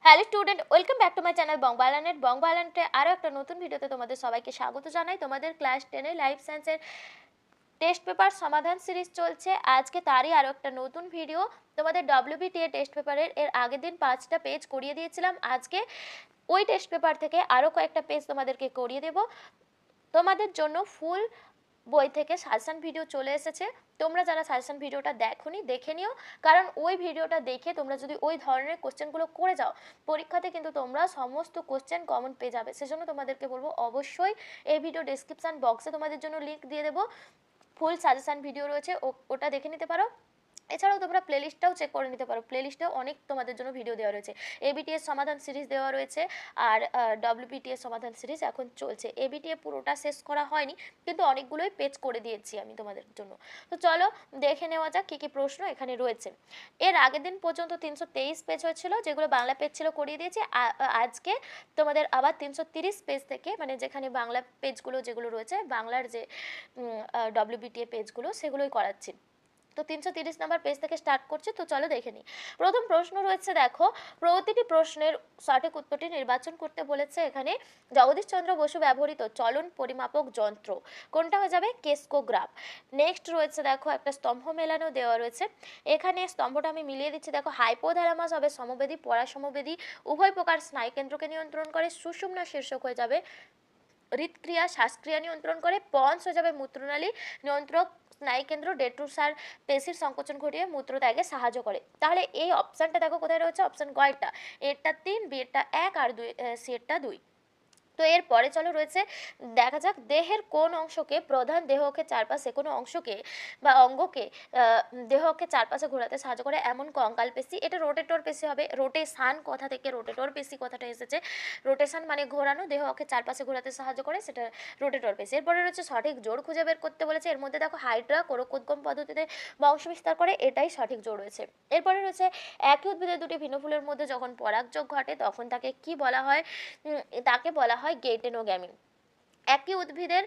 Hello student, welcome back to my channel বংবালানেট। বংবালানেটে আরও একটা নতুন ভিডিওতে তোমাদের সবাইকে স্বাগত জানাই। তোমাদের ক্লাস 10 লাইফ সায়েন্সের টেস্ট পেপার সমাধান সিরিজ চলছে। আজকে তারই আরও একটা নতুন ভিডিও। তোমাদের ডব্লিউবিটিএ টেস্ট পেপারের আগের দিন 5টা পেজ করিয়ে দিয়েছিলাম। আজকে ওই টেস্ট পেপার থেকে আরও কয়েকটা পেজ তোমাদেরকে করিয়ে দেব। তোমাদের জন্য ফুল বই থেকে সাজেশন ভিডিও চলে এসেছে। তোমরা যারা সাজেশন ভিডিওটা দেখোনি দেখে নিও, কারণ ওই ভিডিওটা দেখে তোমরা যদি ওই ধরনের কোশ্চেনগুলো করে যাও পরীক্ষাতে কিন্তু তোমরা সমস্ত কোশ্চেন কমন পেয়ে যাবে। সেজন্য তোমাদেরকে বলবো অবশ্যই এই ভিডিও ডেসক্রিপশন বক্সে তোমাদের জন্য লিঙ্ক দিয়ে দেবো। ফুল সাজেশন ভিডিও রয়েছে, ওটা দেখে নিতে পারো। এছাড়াও তোমরা প্লেলিস্টটাও চেক করে নিতে পারো, প্লেলিস্টেও অনেক তোমাদের জন্য ভিডিও দেওয়া রয়েছে। এবিটিএস সমাধান সিরিজ দেওয়া রয়েছে আর ডব্লিউবিটিএস সমাধান সিরিজ এখন চলছে। এবিটিএ পুরোটা শেষ করা হয়নি, কিন্তু অনেকগুলোই পেজ করে দিয়েছি আমি তোমাদের জন্য। তো চলো দেখে নেওয়া যাক কী কী প্রশ্ন এখানে রয়েছে। এর আগের দিন পর্যন্ত 323 পেজ হয়েছিল, যেগুলো বাংলা পেজ ছিল করিয়ে দিয়েছি। আজকে তোমাদের আবার 330 পেজ থেকে, মানে যেখানে বাংলা পেজগুলো যেগুলো রয়েছে, বাংলার যে ডব্লিউবিটিএ পেজগুলো সেগুলোই করাচ্ছি। তো 330 নম্বর পেজ থেকে স্টার্ট করছি। তো চলো দেখে নিই। প্রথম প্রশ্ন রয়েছে, দেখো প্রতিটি প্রশ্নের সঠিক উত্তরটি নির্বাচন করতে বলেছে। এখানে জগদীশচন্দ্র বসু ব্যবহৃত চলন পরিমাপক যন্ত্র কোনটা হয়ে যাবে? কেসকোগ্রাফ। নেক্সট রয়েছে, দেখো একটা স্তম্ভ মেলানো দেওয়া রয়েছে। এখানে স্তম্ভটা আমি মিলিয়ে দিচ্ছি। দেখো হাইপোথ্যালামাস হবে সমবেদী, পরাসমবেদী, উভয় প্রকার স্নায়ুকেন্দ্রকে নিয়ন্ত্রণ করে। সুষুম্না শীর্ষক হয়ে যাবে হৃদক্রিয়া শ্বাসক্রিয়া নিয়ন্ত্রণ করে। পন্স হয়ে যাবে মূত্রনালী নিয়ন্ত্রক স্নায়ুকেন্দ্র। ডেট্রুসার পেশির সংকোচন ঘটিয়ে মূত্র ত্যাগে সাহায্য করে। তাহলে এই অপশানটা দেখো কোথায় রয়েছে? অপশান গয়টা, এরটা 3, বি এরটা 1 আর সি এরটা 2। তো এরপরে চলো রয়েছে, দেখা যাক দেহের কোন অংশকে প্রধান দেহকে চারপাশে, কোনো অংশকে বা অঙ্গকে দেহকে চারপাশে ঘোরাতে সাহায্য করে এমন কঙ্কাল পেশি। এটা রোটেটর পেশি হবে। রোটেশান কথা থেকে রোটেটর পেশি কথাটা এসেছে। রোটেশন মানে ঘোরানো, দেহকে চারপাশে ঘোরাতে সাহায্য করে, সেটা রোটেটর পেশি। এরপরে রয়েছে সঠিক জোড় খুঁজে বের করতে বলেছে। এর মধ্যে দেখো হাইড্রা কোরকোদ্গম পদ্ধতিতে বংশ বিস্তার করে, এটাই সঠিক জোড় রয়েছে। এরপরে রয়েছে একই উদ্ভিদের দুটি ভিন্ন ফুলের মধ্যে যখন পরাগযোগ ঘটে তখন তাকে কি বলা হয়? তাকে বলা হয় গেইটেনোগ্যামি। একই উদ্ভিদের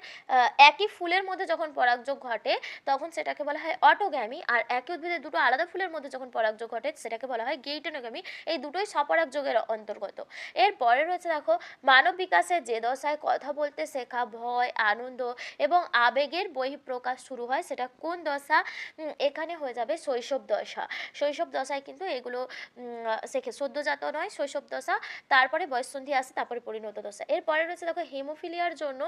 একই ফুলের মধ্যে যখন পরাগযোগ ঘটে তখন সেটাকে বলা হয় অটোগ্যামি, আর একই উদ্ভিদের দুটো আলাদা ফুলের মধ্যে যখন পরাগযোগ ঘটে সেটাকে বলা হয় গেইটেনোগ্যামি। এই দুটোই স্বপরাগযোগের অন্তর্গত। এরপরে রয়েছে, দেখো মানব বিকাশে যে দশায় কথা বলতে শেখা, ভয়, আনন্দ এবং আবেগের বহিঃপ্রকাশ শুরু হয় সেটা কোন দশা? এখানে হয়ে যাবে শৈশব দশা। শৈশব দশায় কিন্তু এগুলো শেখে, সদ্যজাত নয়, শৈশব দশা। তারপরে বয়ঃসন্ধি আসে, তারপরে পরিণত দশা। এরপরে রয়েছে, দেখো হিমোফিলিয়ার জন্য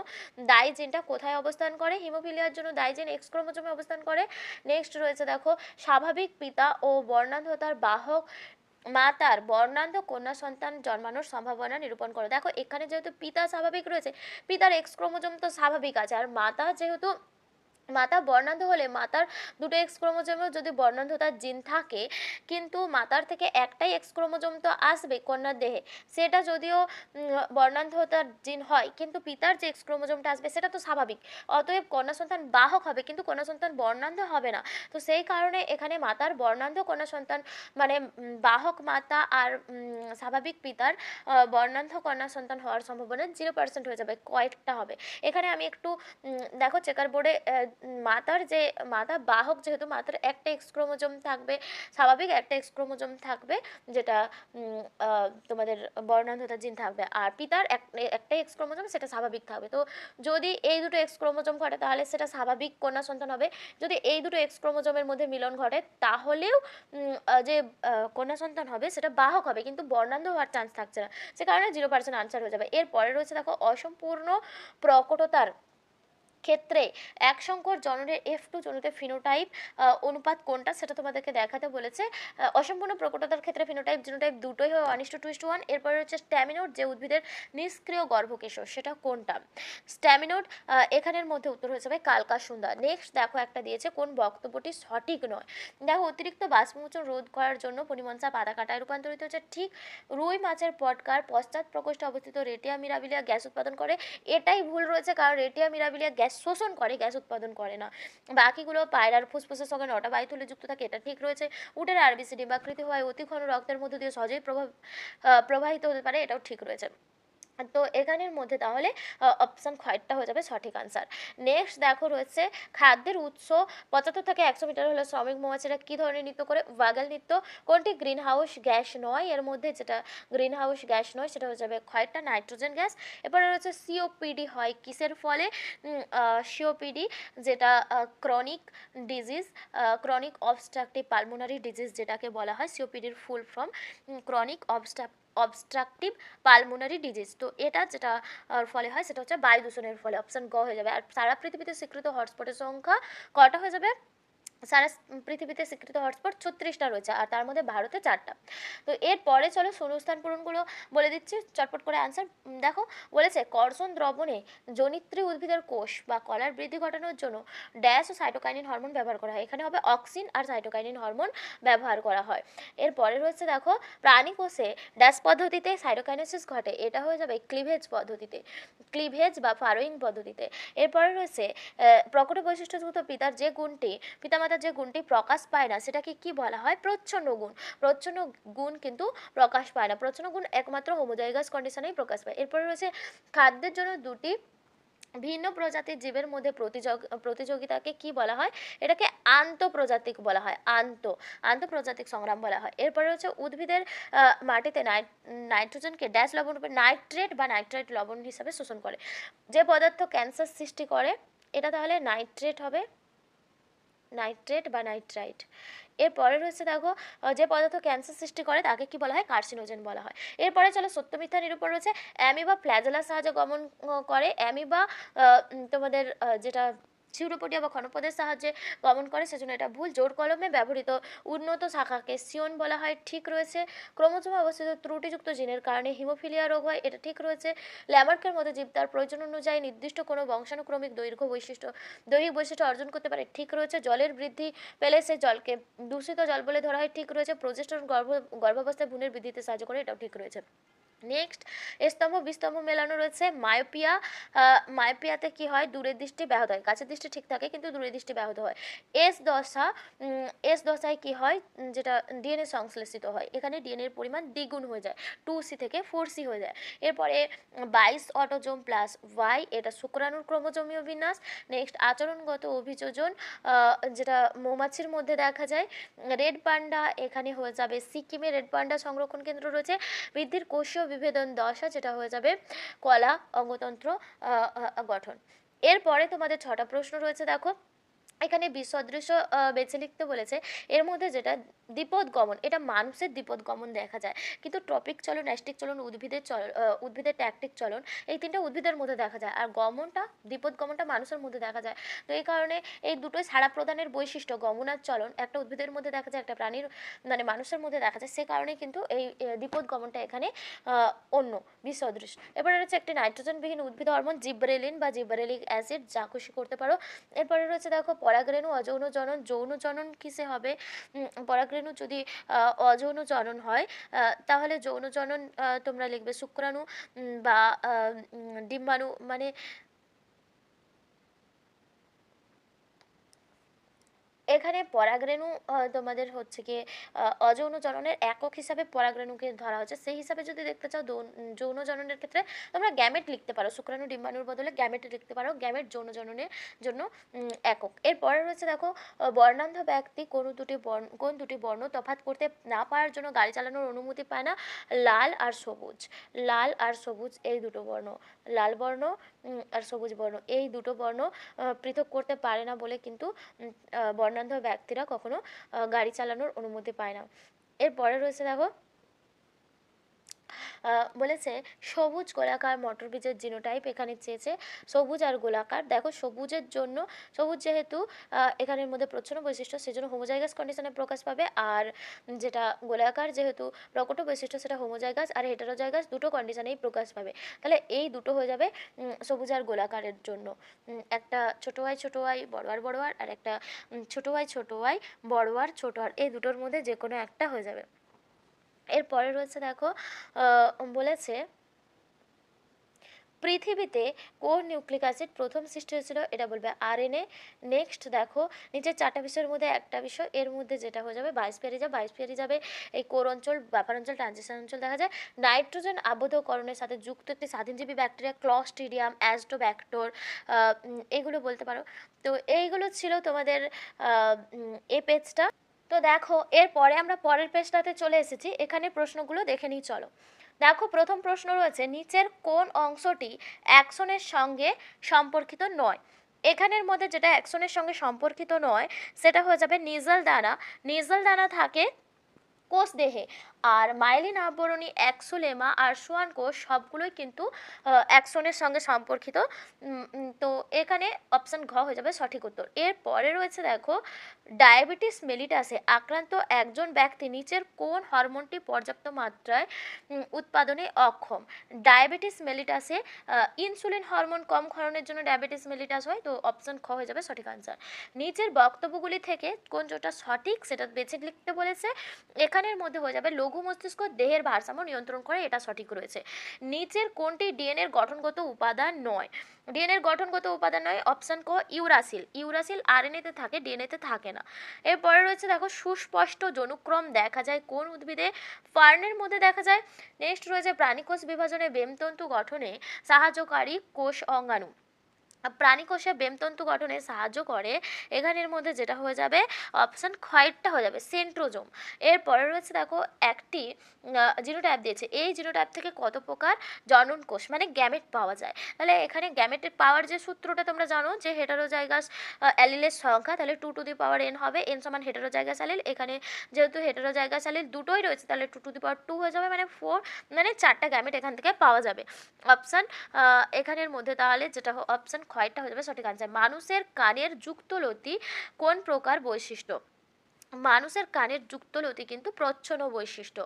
দায়ী জিনটা কোথায় অবস্থান করে? হিমোফিলিয়ার জন্য দায়ী জিন এক্স ক্রোমোজোমে অবস্থান করে। নেক্সট রয়েছে, দেখো স্বাভাবিক পিতা ও বর্ণান্ধতার বাহক মাতার বর্ণান্ধ কন্যা সন্তান জন্মানোর সম্ভাবনা নিরূপণ করে। দেখো এখানে যেহেতু পিতা স্বাভাবিক রয়েছে, পিতার এক্স ক্রোমোজোম তো স্বাভাবিক আছে, আর মাতা যেহেতু মাতা বর্ণান্ধ হলে মাতার দুটো এক্স ক্রোমোজোমেও যদি বর্ণান্ধতার জিন থাকে, কিন্তু মাতার থেকে একটাই এক্স ক্রোমোজোম তো আসবে কন্যার দেহে, সেটা যদিও বর্ণান্ধতার জিন হয়, কিন্তু পিতার যে এক্স ক্রোমোজোমটা আসবে সেটা তো স্বাভাবিক। অতএব কন্যা সন্তান বাহক হবে, কিন্তু কন্যা সন্তান বর্ণান্ধ হবে না। তো সেই কারণে এখানে মাতার বর্ণান্ধ কন্যা সন্তান, মানে বাহক মাতা আর স্বাভাবিক পিতার বর্ণান্ধ কন্যা সন্তান হওয়ার সম্ভাবনা 0% হয়ে যাবে। কয়েকটা হবে এখানে আমি একটু দেখো চেকার বোর্ডে মাতা বাহক, যেহেতু মাতার একটা এক্স ক্রোমোজোম থাকবে স্বাভাবিক, একটা এক্স ক্রোমোজোম থাকবে যেটা তোমাদের বর্ণান্ধতা জিন থাকবে, আর পিতার একটাই এক্স ক্রোমোজোম সেটা স্বাভাবিক থাকবে। তো যদি এই দুটো এক্স ক্রোমোজোম ঘটে তাহলে সেটা স্বাভাবিক কন্যা সন্তান হবে। যদি এই দুটো এক্স ক্রোমোজোমের মধ্যে মিলন ঘটে তাহলেও যে কন্যা সন্তান হবে সেটা বাহক হবে, কিন্তু বর্ণান্ধ হওয়ার চান্স থাকছে না, সে কারণে 0% আনসার হয়ে যাবে। এরপরে রয়েছে, দেখো অসম্পূর্ণ প্রকটতার ক্ষেত্রে এক সংকর জননের F2 জনিত ফিনোটাইপ অনুপাত কোনটা, সেটা তোমাদেরকে দেখাতে বলেছে। অসম্পূর্ণ প্রকটতার ক্ষেত্রে ফিনোটাইপ জিনোটাইপ দুটোই হয় 1:2:1। এরপরে হচ্ছে স্ট্যামিনোড, যে উদ্ভিদের নিষ্ক্রিয় গর্ভকেশর, সেটা কোনটা? স্ট্যামিনোড। এখানের মধ্যে উত্তর হয়ে যাবে কালকাসুন্দা। নেক্সট দেখো একটা দিয়েছে, কোন বক্তব্যটি সঠিক নয়? দেখো অতিরিক্ত বাষ্পমোচন রোধ করার জন্য পনিমনসা পাতা কাটায় রূপান্তরিত হচ্ছে। ঠিক। রুই মাছের পটকার পশ্চাৎ প্রকোষ্ঠে অবস্থিত রেটিয়া মিরাবিলিয়া গ্যাস উৎপাদন করে, এটাই ভুল রয়েছে, কারণ রেটিয়া মিরাবিলিয়া গ্যাস শোষণ করে, গ্যাস উৎপাদন করে না। বাকিগুলো পায়রার ফুসফুসের সঙ্গে 9টা বায়ুথলি যুক্ত থাকে, এটা ঠিক রয়েছে। উটের আরবিসি ডিম্বাকৃতি হয়, অতি ঘন রক্তের মধ্য দিয়ে সহজেই প্রবাহিত হতে পারে, এটাও ঠিক রয়েছে। তো এখানের মধ্যে তাহলে অপশান খয়েরটা হয়ে যাবে সঠিক আনসার। নেক্সট দেখো রয়েছে খাদ্যের উৎস 75 থেকে 100 মিটার হলে শ্রমিক মৌমাছিরা কী ধরনের নৃত্য করে? ওয়াগল নৃত্য। কোনটি গ্রিন হাউস গ্যাস নয়? এর মধ্যে যেটা গ্রিন হাউস গ্যাস নয় সেটা হয়ে যাবে খয়েরটা নাইট্রোজেন গ্যাস। এরপরে রয়েছে সিওপিডি হয় কিসের ফলে? সিওপিডি যেটা chronic disease, chronic obstructive pulmonary disease যেটাকে বলা হয়, সিওপিডির full form chronic obstructive pulmonary disease. তো এটা যেটা ফলে হয় সেটা হচ্ছে বায়ু দূষণের ফলে, অপশন গ হয়ে যাবে। আর সারা পৃথিবীতে স্বীকৃত হটস্পটের সংখ্যা কটা হয়ে যাবে? সারা পৃথিবীতে স্বীকৃত হটস্পট 36টা রয়েছে, আর তার মধ্যে ভারতে 4টা। তো এরপরে চলো শূন্যস্থান পূরণগুলো বলে দিচ্ছি চটপট করে অ্যান্সার। দেখো বলেছে কর্ষণ দ্রবণে জনিত্রী উদ্ভিদের কোষ বা কলার বৃদ্ধি ঘটানোর জন্য ড্যাশ ও সাইটোকাইনিন হরমোন ব্যবহার করা হয়। এখানে হবে অক্সিন আর সাইটোকাইনিন হরমোন ব্যবহার করা হয়। এরপরে রয়েছে দেখো প্রাণী কোষে ড্যাশ পদ্ধতিতে সাইটোকাইনেসিস ঘটে, এটা হয়ে যাবে ক্লিভেজ পদ্ধতিতে, ক্লিভেজ বা ফারোয়িং পদ্ধতিতে। এরপরে রয়েছে প্রকট বৈশিষ্ট্যযুক্ত পিতার যে গুণটি, পিতামাতার যে গুণটি প্রকাশ পায় না সেটাকে কি বলা হয়? প্রচ্ছন্ন গুণ। প্রচ্ছন্ন গুণ কিন্তু প্রকাশ পায় না, প্রচ্ছন্ন গুণ একমাত্র হোমোজাইগাস কন্ডিশনেই প্রকাশ পায়। এরপরে রয়েছে খাদ্যের জন্য দুটি ভিন্ন প্রজাতির জীবের মধ্যে প্রতিযোগিতাকে কি বলা হয়? এটাকে আন্তঃপ্রজাতিক বলা হয়, আন্তঃপ্রজাতিক সংগ্রাম বলা হয়। এরপরে হচ্ছে উদ্ভিদের মাটিতে নাইট্রোজেনকে ড্যাশ লবণ রূপে নাইট্রেট বা নাইট্রাইট লবণ হিসাবে শোষণ করে। যে পদার্থ ক্যান্সার সৃষ্টি করে এটা তাহলে নাইট্রেট হবে, নাইট্রেট বা নাইট্রাইট। এরপরে রয়েছে দেখো যে পদার্থ ক্যান্সার সৃষ্টি করে তাকে কি বলা হয়? কার্সিনোজেন বলা হয়। এরপরে চলো সত্য মিথ্যা নিরূপণ রয়েছে। অ্যামিবা ফ্ল্যাজেলার সাহায্যে গমন করে। অ্যামিবা তোমাদের যেটা সিউরোপোডিয়া বা ক্ষণপদের সাহায্যে গমন করে, সেজন্য এটা ভুল। জোর কলমে ব্যবহৃত উন্নত শাখাকে সিয়ন বলা হয়, ঠিক রয়েছে। ক্রোমোজোমে অবস্থিত ত্রুটিযুক্ত জিনের কারণে হিমোফিলিয়া রোগ হয়, এটা ঠিক রয়েছে। ল্যামার্কের মতো জীব তার প্রয়োজন অনুযায়ী নির্দিষ্ট কোনো বংশানুক্রমিক দৈহিক বৈশিষ্ট্য অর্জন করতে পারে, ঠিক রয়েছে। জলের বৃদ্ধি পেলে সে জলকে দূষিত জল বলে ধরা হয়, ঠিক রয়েছে। প্রজেস্টেরন গর্ভাবস্থায় ভ্রূণের বৃদ্ধিতে সাহায্য করে, এটাও ঠিক রয়েছে। নেক্সট স্তম্ভ বিস্তম্ভ মেলানো রয়েছে। মায়োপিয়া, মায়োপিয়াতে কি হয়? দূরের দৃষ্টি ব্যাহত হয়, কাছের দৃষ্টি ঠিক থাকে কিন্তু দূরের দৃষ্টি ব্যাহত হয়। এস দশায় কি হয়? যেটা ডিএনএ সংশ্লেষিত হয়, এখানে ডিএনএর পরিমাণ দ্বিগুণ হয়ে যায়, 2C থেকে 4C হয়ে যায়। এরপরে 22 অটোজোম প্লাস ওয়াই, এটা শুক্রাণুর ক্রোমোজোমীয় বিন্যাস। নেক্সট আচরণগত অভিযোজন, যেটা মৌমাছির মধ্যে দেখা যায়। রেড পান্ডা এখানে হয়ে যাবে সিকিমে রেড পান্ডা সংরক্ষণ কেন্দ্র রয়েছে। বৃদ্ধির কোষীয় বিভেদন দশা, যেটা হয়ে যাবে কলা অঙ্গতন্ত্র গঠন। এরপরে তোমাদের 6টা প্রশ্ন রয়েছে। দেখো এখানে বিসদৃশ্য বেছে লিখতে বলেছে। এর মধ্যে যেটা দ্বিপদ গমন, এটা মানুষের দ্বিপদ গমন দেখা যায়, কিন্তু ট্রপিক চলন, ন্যাস্টিক চলন, উদ্ভিদের ট্যাকটিক চলন, এই তিনটা উদ্ভিদের মধ্যে দেখা যায়, আর গমনটা দ্বিপদ গমনটা মানুষের মধ্যে দেখা যায়। তো এই কারণে এই দুটোই সাড়া প্রদানের বৈশিষ্ট্য, গমন আর চলন, একটা উদ্ভিদের মধ্যে দেখা যায়, একটা প্রাণীর মানে মানুষের মধ্যে দেখা যায়, সে কারণে কিন্তু এই দ্বিপদ গমনটা এখানে অন্য বিসদৃশ। এবারে রয়েছে একটি নাইট্রোজেনবিহীন উদ্ভিদ হরমোন জিব্রেলিন বা জিব্রেলিক অ্যাসিড, যা খুশি করতে পারো। এরপরে রয়েছে দেখো পরাগরেণু অযৌন জনন, যৌন জনন কিসে হবে? পরাগরেণু যদি অযৌন জনন হয় তাহলে যৌন জনন তোমরা লিখবে শুক্রাণু বা ডিম্বাণু, মানে এখানে পরাগরেণু তোমাদের হচ্ছে গিয়ে অযৌন জননের একক হিসাবে পরাগরেণুকে ধরা হচ্ছে। সেই হিসাবে যদি দেখতে চাও যৌন জননের ক্ষেত্রে তোমরা গ্যামেট লিখতে পারো, শুক্রাণু ডিম্বাণুর বদলে গ্যামেট লিখতে পারো, গ্যামেট যৌন জননের জন্য একক। এরপরে রয়েছে দেখো বর্ণান্ধ ব্যক্তি কোন দুটি বর্ণ তফাৎ করতে না পারার জন্য গাড়ি চালানোর অনুমতি পায় না? লাল আর সবুজ, লাল আর সবুজ এই দুটো বর্ণ, লাল বর্ণ আর সবুজ বর্ণ, এই দুটো বর্ণ পৃথক করতে পারে না বলে কিন্তু বর্ণান্ধ ব্যক্তিরা কখনো গাড়ি চালানোর অনুমতি পায় না। এরপরে রয়েছে দেখো বলেছে সবুজ গোলাকার মটর বীজের জিনোটাইপ এখানে চেয়েছে, সবুজ আর গোলাকার। দেখো সবুজের জন্য, সবুজ যেহেতু এখানের মধ্যে প্রচ্ছন্ন বৈশিষ্ট্য সেজন্য হোমোজাইগাস কন্ডিশনে প্রকাশ পাবে, আর যেটা গোলাকার যেহেতু প্রকট বৈশিষ্ট্য সেটা হোমোজাইগাস আর হেটারোজাইগাস দুটো কন্ডিশনেই প্রকাশ পাবে। তাহলে এই দুটো হয়ে যাবে সবুজ আর গোলাকারের জন্য। একটা ছোট ওয়াই বড় আর আর একটা ছোট ওয়াই বড় আর, এই দুটোর মধ্যে যে কোনো একটা হয়ে যাবে। এরপরে রয়েছে দেখো বলেছে পৃথিবীতে কোন নিউক্লিক অ্যাসিড প্রথম সৃষ্টি হয়েছিল, এটা বলবে আরএনএ। নেক্সট দেখো, নিচের 4টা বিষয়ের মধ্যে একটা বিষয়, এর মধ্যে যেটা হয়ে যাবে বায়োস্ফিয়ার যাবে এই কোর অঞ্চল, বাফার অঞ্চল, ট্রানজিশন অঞ্চল দেখা যায়। নাইট্রোজেন আবদ্ধকরণের সাথে যুক্ত একটি স্বাধীনজীবী ব্যাকটেরিয়া ক্লস্ট্রিডিয়াম অ্যাজটোব্যাক্টর, এগুলো বলতে পারো। তো এইগুলো ছিল তোমাদের এই পেজটা। তো দেখো এরপরে আমরা পরের পেজটাতে চলে এসেছি, এখানে প্রশ্নগুলো দেখে নিই চলো। দেখো প্রথম প্রশ্ন রয়েছে, নিচের কোন অংশটি অ্যাকশনের সঙ্গে সম্পর্কিত নয়। এখানের মধ্যে যেটা অ্যাকশনের সঙ্গে সম্পর্কিত নয় সেটা হয়ে যাবে নিজাল দানা। নিজাল দানা থাকে কোষ দেহে, আর মাইলিন আবরণী, অ্যাক্সোলেমা আর সোয়ান কোষ সবগুলোই কিন্তু অ্যাকশনের সঙ্গে সম্পর্কিত। তো এখানে অপশান ঘ হয়ে যাবে সঠিক উত্তর। এরপরে রয়েছে দেখো, ডায়াবেটিস মেলিটাসে আক্রান্ত একজন ব্যক্তি নিচের কোন হরমোনটি পর্যাপ্ত মাত্রায় উৎপাদনে অক্ষম। ডায়াবেটিস মেলিটাসে ইনসুলিন হরমোন কম ক্ষরণের জন্য ডায়াবেটিস মেলিটাস হয়, তো অপশান খ হয়ে যাবে সঠিক আনসার। নিচের বক্তব্যগুলি থেকে কোনটা সঠিক সেটা বেছে লিখতে বলেছে। এখানের মধ্যে হয়ে যাবে লঘু মস্তিষ্ক দেহের ভারসাম্য নিয়ন্ত্রণ করে, এটা সঠিক রয়েছে। নিচের কোনটি ডিএনএর গঠনগত উপাদান নয়। ডিএনএর গঠনগত উপাদান নয়, অপশান ক ইউরাসিল। ইউরাসিল আরএনএতে থাকে, ডিএনএতে থাকে না। এরপরে রয়েছে দেখো, সুস্পষ্ট যৌনক্রম দেখা যায় কোন উদ্ভিদে, ফার্নের মধ্যে দেখা যায়। নেক্সট রয়েছে, প্রাণীকোষ বিভাজনে বেমতন্তু গঠনে সাহায্যকারী কোষ অঙ্গাণু। প্রাণীকোষে বেমতন্তু গঠনে সাহায্য করে, এখানের মধ্যে যেটা হয়ে যাবে অপশান খয়েরটা হয়ে যাবে সেন্ট্রোজোম। এরপরে রয়েছে দেখো, একটি জিনোটাইপ দিয়েছে, এই জিনোটাইপ থেকে কত প্রকার জনন কোষ মানে গ্যামেট পাওয়া যায়। তাহলে এখানে গ্যামেটের পাওয়ার যে সূত্রটা তোমরা জানো যে হেটারোজাইগাস অ্যালিলের সংখ্যা, তাহলে 2n হবে, n সমান হেটারোজাইগাস অ্যালিল। এখানে যেহেতু হেটারোজাইগাস অ্যালিল দুটোই রয়েছে তাহলে 2 হয়ে যাবে, মানে 4, মানে 4টা গ্যামেট এখান থেকে পাওয়া যাবে। অপশান এখানের মধ্যে তাহলে যেটা অপশান খয়টা হয়ে যাবে সঠিক আনসার। মানুষের কানের যুক্তলতি কোন প্রকার বৈশিষ্ট্য। মানুষের কানের যুক্তলতি কিন্তু প্রচ্ছন্ন বৈশিষ্ট্য,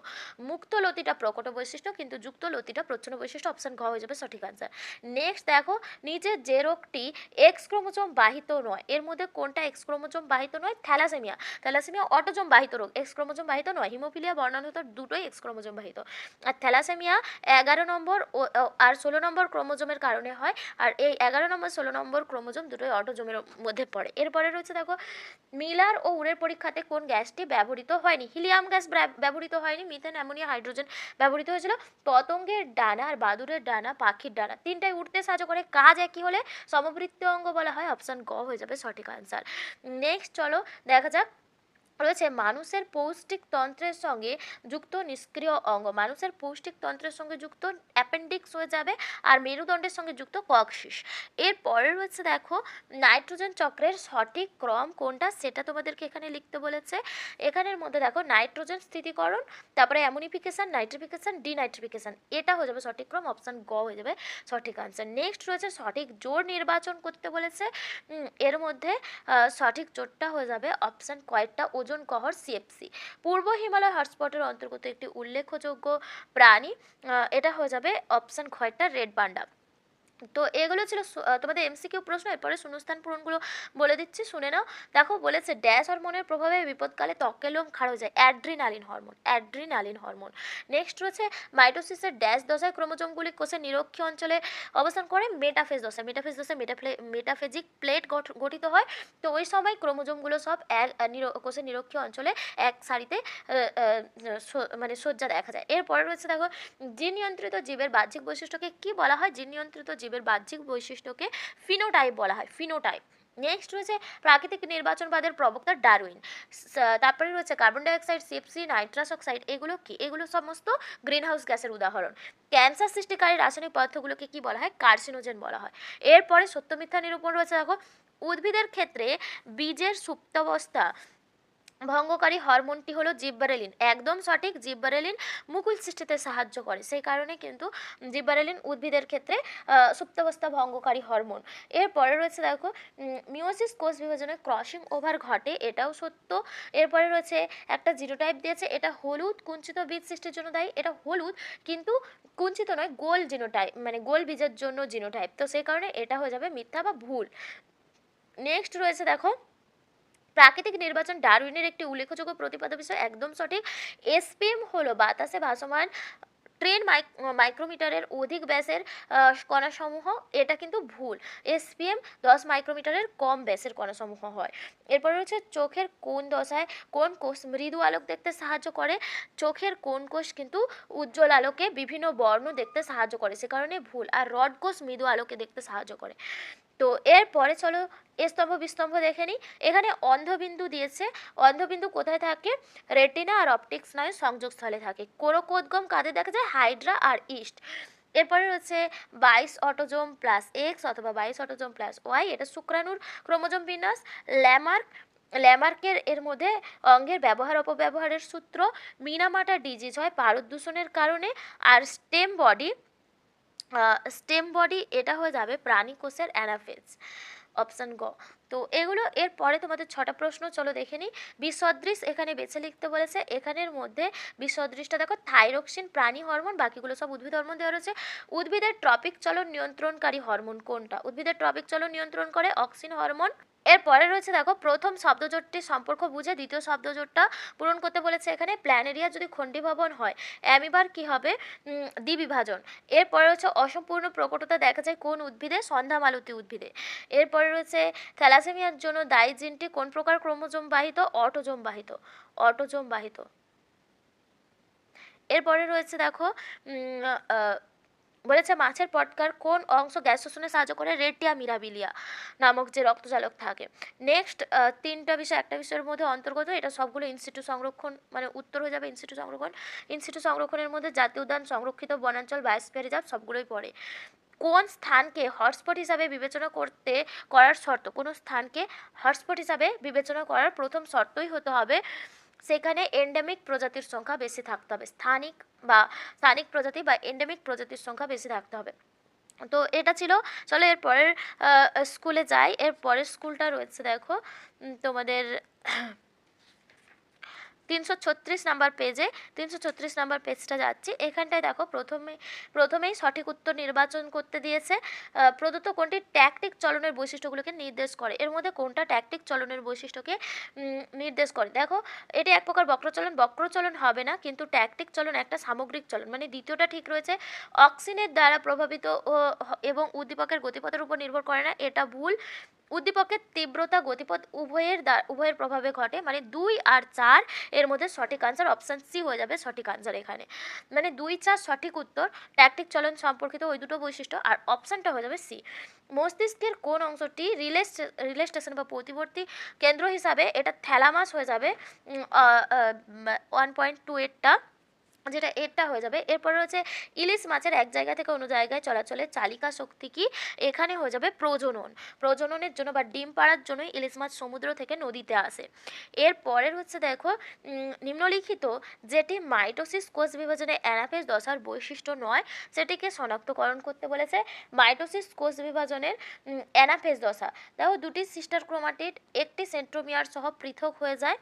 মুক্তলতিটা প্রকট বৈশিষ্ট্য, কিন্তু যুক্তলতিটা প্রচ্ছন্ন বৈশিষ্ট্য। অপশান ঘ হয়ে যাবে সঠিক আনসার। নেক্সট দেখো, নিচের যে রোগটি এক্স ক্রোমোজোম বাহিত নয়, এর মধ্যে কোনটা এক্স ক্রোমোজোম বাহিত নয়। থ্যালাসেমিয়া। থ্যালাসেমিয়া অটোজোম বাহিত রোগ, এক্স ক্রোমোজোম বাহিত নয়। হিমোফিলিয়া, বর্ণানুতা দুটোই এক্স ক্রোমোজোম বাহিত। আর থ্যালাসেমিয়া 11 নম্বর আর 16 নম্বর ক্রোমোজোমের কারণে হয়, আর এই 11 নম্বর 16 নম্বর ক্রোমোজোম দুটোই অটোজোমের মধ্যে পড়ে। এরপরে রয়েছে দেখো, মিলার ও উরের পরীক্ষাতে কোন গ্যাসটি ব্যবহৃত হয়নি। হিলিয়াম গ্যাস ব্যবহৃত হয়নি, মিথেন, অ্যামোনিয়া, হাইড্রোজেন ব্যবহৃত হয়েছিল। পতঙ্গের ডানা আর বাদুড়ের ডানা, পাখির ডানা তিনটাই উঠতে সাহায্য করে, কাজ একই হলে সমবৃত্তীয় অঙ্গ বলা হয়। অপশান গ হয়ে যাবে সঠিক আনসার। নেক্সট চলো দেখা যাক, রয়েছে মানুষের পৌষ্টিক তন্ত্রের সঙ্গে যুক্ত নিষ্ক্রিয় অঙ্গ। মানুষের পৌষ্টিক তন্ত্রের সঙ্গে যুক্ত অ্যাপেন্ডিক্স হয়ে যাবে, আর মেরুদণ্ডের সঙ্গে যুক্ত ককশিস। এরপরে রয়েছে দেখো, নাইট্রোজেন চক্রের সঠিক ক্রম কোনটা সেটা তোমাদেরকে এখানে লিখতে বলেছে। এখানের মধ্যে দেখো, নাইট্রোজেন স্থিতিকরণ, তারপরে অ্যামোনিফিকেশন, নাইট্রিফিকেশন, ডিনাইট্রিফিকেশন, এটা হয়ে যাবে সঠিক ক্রম। অপশান গ হয়ে যাবে সঠিক আনসার। নেক্সট রয়েছে, সঠিক জোড় নির্বাচন করতে বলেছে। এর মধ্যে সঠিক জোড়টা হয়ে যাবে অপশান কয়েকটা, ওজন কহর সিএফসি। পূর্ব হিমালয় হটস্পটের অন্তর্গত একটি উল্লেখযোগ্য প্রাণী, এটা হয়ে যাবে অপশান খয়টা রেড পান্ডা। তো এগুলো ছিল তোমাদের এমসিকিউ প্রশ্ন। এরপরে শূন্যস্থান পূরণগুলো বলে দিচ্ছি, শুনে নাও। দেখো বলেছে, ড্যাশ হরমোনের প্রভাবে বিপদকালে ত্বকের লোম খাড়া হয়ে যায়। Adrenaline hormone, adrenaline hormone. Next রয়েছে, মাইটোসিসের ড্যাশ দশায় ক্রোমোজোমগুলি কোষের নিরক্ষীয় অঞ্চলে অবস্থান করে। মেটাফেজ দশায়, মেটাফেজ দশায় মেটাফেজিক প্লেট গঠিত হয়। তো ওই সময় ক্রোমোজোমগুলো সব কোষের নিরক্ষীয় অঞ্চলে এক সারিতে মানে সজ্জা দেখা যায়। এরপরে রয়েছে দেখো, জিন নিয়ন্ত্রিত জীবের বাহ্যিক বৈশিষ্ট্যকে কি বলা হয়। জিন নিয়ন্ত্রিত জীবের বাহ্যিক বৈশিষ্ট্যকে ফিনোটাইপ বলা হয়, ফিনোটাইপ। নেক্সট রয়েছে, প্রাকৃতিক নির্বাচনবাদের প্রবক্তা ডারউইন। তারপরে রয়েছে, carbon dioxide, CFC, nitrous oxide, এগুলো কি, এগুলো সমস্ত গ্রিনহাউস গ্যাসের উদাহরণ। ক্যান্সার সৃষ্টিকারী রাসায়নিক পদার্থগুলোকে কি বলা হয়, কার্সিনোজেন বলা হয়। এরপরে সত্য মিথ্যা নিরূপণ রয়েছে। দেখো, উদ্ভিদের ক্ষেত্রে বীজের সুপ্তাবস্থা ভঙ্গকারী হরমোনটি হলো জিব্বারেলিন। একদম সঠিক, জিব্বারেলিন মুকুল সৃষ্টিতে সাহায্য করে, সেই কারণে কিন্তু জিব্বারেলিন উদ্ভিদের ক্ষেত্রে সুপ্তাবস্থা ভঙ্গকারী হরমোন। এরপরে রয়েছে দেখো, মিওসিস কোষ বিভাজনে ক্রসিং ওভার ঘটে, এটাও সত্য। এরপরে রয়েছে, একটা জিনোটাইপ দিয়েছে, এটা হলুদ কুঞ্চিত বীজ সৃষ্টির জন্য দায়ী। এটা হলুদ কিন্তু কুঞ্চিত নয়, গোল জিনোটাইপ, মানে গোল বীজের জন্য জিনোটাইপ, তো সেই কারণে এটা হয়ে যাবে মিথ্যা বা ভুল। নেক্সট রয়েছে দেখো, প্রাকৃতিক নির্বাচন ডারউইনের একটি উল্লেখযোগ্য প্রতিপাদ্য বিষয়, একদম সঠিক। এসপিএম হলো বাতাসে ভাসমান 10 মাইক্রোমিটারের অধিক ব্যাসের কণাসমূহ, এটা কিন্তু ভুল। এসপিএম 10 মাইক্রোমিটারের কম ব্যাসের কণাসমূহ হয়। এরপর রয়েছে চোখের কোন দশায় কোন কোষ মৃদু আলোক দেখতে সাহায্য করে? চোখের কোন কোষ কিন্তু উজ্জ্বল আলোকে বিভিন্ন বর্ণ দেখতে সাহায্য করে, সে কারণে ভুল। আর রড কোষ মৃদু আলোকে দেখতে সাহায্য করে। তো এরপরে চলো স্তম্ভ বিস্তম্ভ দেখে নিই। এখানে অন্ধবিন্দু দিয়েছে। অন্ধবিন্দু কোথায় থাকে? রেটিনা আর অপটিক স্নায়ু সংযোগস্থলে থাকে। কোরকোদ্গম কাদের দেখা যায়? হাইড্রা আর ইস্ট। এরপরে রয়েছে 22 অটোজোম প্লাস এক্স অথবা 22 অটোজোম প্লাস ওয়াই, এটা শুক্রাণুর ক্রোমোজোম বিন্যাস। ল্যামার্কের এর মধ্যে অঙ্গের ব্যবহার অপব্যবহারের সূত্র। মিনামাটা ডিজিজ হয় পারদ দূষণের কারণে। আর স্টেম বডি এটা হয়ে যাবে প্রাণী কোষের অ্যানাফেজ, অপশন গ। তো এগুলো এরপরে তোমাদের 6টা প্রশ্ন, চলো দেখে নিই। বিসদৃশ এখানে বেছে লিখতে বলেছে। এখানের মধ্যে বিসদৃশটা দেখো থাইরক্সিন প্রাণী হরমোন, বাকিগুলো সব উদ্ভিদ হরমোন দেওয়া রয়েছে। উদ্ভিদের ট্রপিক চলন নিয়ন্ত্রণকারী হরমোন কোনটা? উদ্ভিদের ট্রপিক চলন নিয়ন্ত্রণ করে অক্সিন হরমোন। এরপরে রয়েছে দেখো প্রথম শব্দজোটটির সম্পর্ক বুঝে দ্বিতীয় শব্দজোটটা পূরণ করতে বলেছে। এখানে প্ল্যানেরিয়া যদি খণ্ডীভবন হয়, অ্যামিবার কি হবে? দ্বিবিভাজন। এরপরে রয়েছে অসম্পূর্ণ প্রকটতা দেখা যায় কোন উদ্ভিদে? সন্ধ্যামালতী উদ্ভিদে। এরপরে রয়েছে থ্যালাসেমিয়ার জন্য দায়ী জিনটি কোন প্রকার ক্রোমোজোম বাহিত? অটোজোম বাহিত, অটোজোম বাহিত। এরপরে রয়েছে দেখো বলেছে মাছের পটকার কোন অংশ গ্যাস শোষণে সাহায্য করে? রেটিয়া মিরাবিলিয়া নামক যে রক্তচালক থাকে। নেক্সট 3টা বিষয় একটা বিষয়ের মধ্যে অন্তর্গত, এটা সবগুলো ইনস্টিটিউট সংরক্ষণ, মানে উত্তর হয়ে যাবে ইনস্টিটিউট সংরক্ষণ। ইনস্টিটিউট সংরক্ষণের মধ্যে জাতীয় উদ্যান, সংরক্ষিত বনাঞ্চল, বায়োস্ফিয়ার রিজার্ভ সবগুলোই পড়ে। কোন স্থানকে হটস্পট হিসাবে বিবেচনা করার শর্ত? কোন স্থানকে হটস্পট হিসাবে বিবেচনা করার প্রথম শর্তই হতে হবে সেখানে এন্ডেমিক প্রজাতির সংখ্যা বেশি থাকতে হবে। স্থানিক প্রজাতি বা এন্ডেমিক প্রজাতির সংখ্যা বেশি থাকতে হবে। তো এটা ছিল। চলো এর পরের স্কুলে যাই। এর পরের স্কুলটা রয়েছে দেখো তোমাদের 336 নাম্বার পেজে। 336 নাম্বার পেজটা যাচ্ছি। এখানটায় দেখো প্রথমেই সঠিক উত্তর নির্বাচন করতে দিয়েছে। প্রদত্ত কোনটি ট্যাকটিক চলনের বৈশিষ্ট্যগুলোকে নির্দেশ করে? এর মধ্যে কোনটা ট্যাকটিক চলনের বৈশিষ্ট্যকে নির্দেশ করে? দেখো এটি এক প্রকার বক্রচলন হবে না, কিন্তু ট্যাকটিক চলন একটা সামগ্রিক চলন, মানে দ্বিতীয়টা ঠিক রয়েছে। অক্সিনের দ্বারা প্রভাবিত এবং উদ্দীপকের গতিপথের উপর নির্ভর করে না, এটা ভুল। উদ্দীপকের তীব্রতা গতিপথ উভয়ের প্রভাবে ঘটে, মানে 2 আর 4 এর মধ্যে সঠিক আনসার অপশান সি হয়ে যাবে সঠিক আনসার এখানে, মানে 2, 4 সঠিক উত্তর। ট্যাকটিক চলন সম্পর্কিত ওই দুটো বৈশিষ্ট্য, আর অপশানটা হয়ে যাবে সি। মস্তিষ্কের কোন অংশটি রিলে স্টেশন বা প্রতিবর্তী কেন্দ্র হিসাবে? এটা থ্যালামাস হয়ে যাবে 1.28টা, যেটা এরটা হয়ে যাবে। এরপরে রয়েছে ইলিশ মাছের এক জায়গা থেকে অন্য জায়গায় চলাচলের চালিকা শক্তি কি? এখানে হয়ে যাবে প্রজননের জন্য বা ডিম পাড়ার জন্য ইলিশ মাছ সমুদ্র থেকে নদীতে আসে। এরপরের হচ্ছে দেখো নিম্নলিখিত যেটি মাইটোসিস কোষ বিভাজনে অ্যানাফেজ দশার বৈশিষ্ট্য নয় সেটিকে শনাক্তকরণ করতে বলেছে। মাইটোসিস কোষ বিভাজনের অ্যানাফেজ দশা দেখো দুটি সিস্টার ক্রোমাটিড একটি সেন্ট্রোমিয়ার সহ পৃথক হয়ে যায়